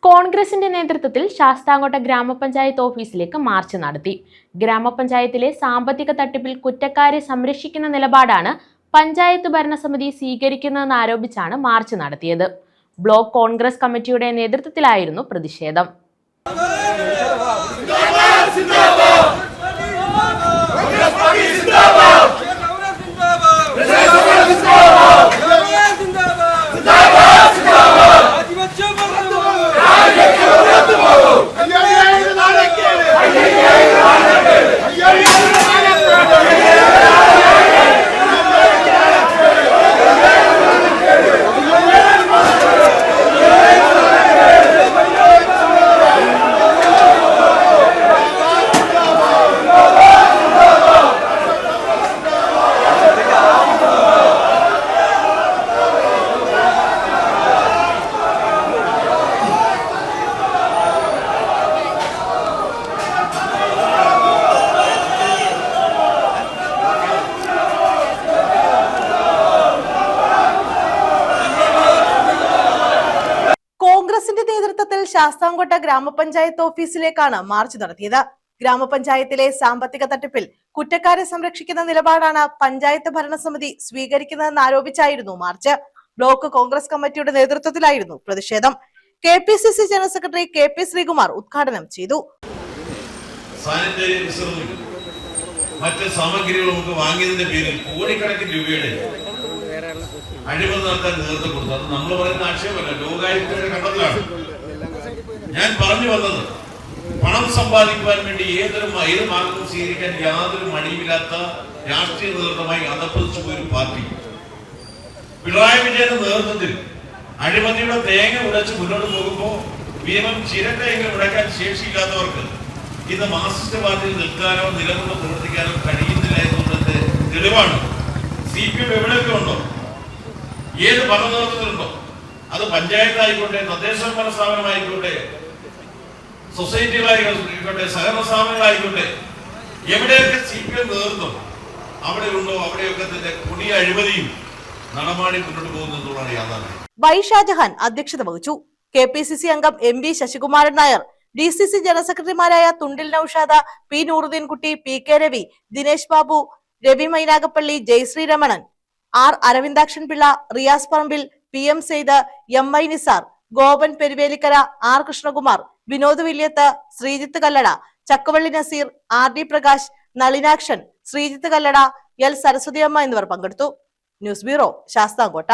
കോൺഗ്രസിന്റെ നേതൃത്വത്തിൽ ശാസ്താംകോട്ട ഗ്രാമപഞ്ചായത്ത് ഓഫീസിലേക്ക് മാർച്ച് നടത്തി. ഗ്രാമപഞ്ചായത്തിലെ സാമ്പത്തിക തട്ടിപ്പിൽ കുറ്റക്കാരെ സംരക്ഷിക്കുന്ന നിലപാടാണ് പഞ്ചായത്ത് ഭരണസമിതി സ്വീകരിക്കുന്നതെന്ന് ആരോപിച്ചാണ് മാർച്ച് നടത്തിയത്. ബ്ലോക്ക് കോൺഗ്രസ് കമ്മിറ്റിയുടെ നേതൃത്വത്തിലായിരുന്നു പ്രതിഷേധം. കോൺഗ്രസിന്റെ നേതൃത്വത്തിൽ ശാസ്താംകോട്ട ഗ്രാമപഞ്ചായത്ത് ഓഫീസിലേക്കാണ് മാർച്ച് നടത്തിയത്. ഗ്രാമപഞ്ചായത്തിലെ സാമ്പത്തിക തട്ടിപ്പിൽ കുറ്റക്കാരെ സംരക്ഷിക്കുന്ന നിലപാടാണ് പഞ്ചായത്ത് ഭരണസമിതി സ്വീകരിക്കുന്നതെന്ന് ആരോപിച്ചായിരുന്നു മാർച്ച്. ബ്ലോക്ക് കോൺഗ്രസ് കമ്മിറ്റിയുടെ നേതൃത്വത്തിലായിരുന്നു പ്രതിഷേധം. KPCC general secretary KP Sreekumar ഉദ്ഘാടനം ചെയ്തു. മറ്റ് സാമഗ്രികളും വാങ്ങിയതിന്റെ പേരിൽ കോടിക്കണക്കിന് രൂപയുടെ അഴിമതി നടത്താൻ നേതൃത്വം കൊടുത്തു. അത് നമ്മൾ പറയുന്ന ആക്ഷേപമല്ല, ലോകായുക്തയുടെ കണ്ടെത്തലാണ്. ഞാൻ പറഞ്ഞു വന്നത്, പണം സമ്പാദിക്കുവാൻ വേണ്ടി ഏത് മാർഗവും സ്വീകരിക്കാൻ യാതൊരു മടിയുമില്ലാത്ത രാഷ്ട്രീയ നേതൃത്വമായി അധപ്പതിച്ചു പോയൊരു പാർട്ടി പിണറായി വിജയന്റെ നേതൃത്വത്തിൽ അഴിമതിയുടെ തേങ്ങ ഉടച്ച് മുന്നോട്ട് പോകുമ്പോൾ വീണ്ടും ചിരട്ടയെങ്കിലും ഉടയ്ക്കാൻ ശേഷിയില്ലാത്തവർക്ക് ഇന്ന് മാർക്സിസ്റ്റ് പാർട്ടിയിൽ നിൽക്കാനോ നിലകൊണ്ട് പ്രവർത്തിക്കാനോ കഴിയുന്നില്ല എന്നുള്ളതിന്റെ തെളിവാണ്. CPM എവിടെയൊക്കെ ഉണ്ടോ, ഏത് ഭരണനേതൃത്വത്തിലുണ്ടോ, അത് പഞ്ചായത്തായിക്കോട്ടെ, തദ്ദേശഭരണ സ്ഥാപനമായിക്കോട്ടെ, സൊസൈറ്റികളായിക്കോട്ടെ, സഹകരണ സ്ഥാപനങ്ങളായിക്കോട്ടെ, എവിടെയൊക്കെ CPM നേതൃത്വം അവിടെ ഉണ്ടോ അവിടെയൊക്കെ തന്നെ കൊടിയ അഴിമതിയും നടമാടി മുന്നോട്ട് പോകുന്നതാണ് യാഥാർത്ഥ്യം. വൈ ഷാജഹാൻ അധ്യക്ഷത വഹിച്ചു. KPCC അംഗം MB Sasikumaran Nair, DCC general സെക്രട്ടറിമാരായ തുണ്ടിൽ നൌഷാദ, P നൂറുദ്ദീൻ കുട്ടി, PK രവി, ദിനേശ് ബാബു, രവി മൈനാഗപ്പള്ളി, ജയശ്രീ രമണൻ, R അരവിന്ദാക്ഷൻ പിള്ള, റിയാസ് പറമ്പിൽ, PM Syed, MI Nisar, Gopan Peruvelikkara, R Krishnakumar, Vinod വില്യത്ത്, Sreejith Kallada, Chakkuvalli Naseer, RD Prakash, Nalinakshan, Sreejith Kallada, L Saraswathiyamma എന്നിവർ പങ്കെടുത്തു. News bureau, Sasthamkotta.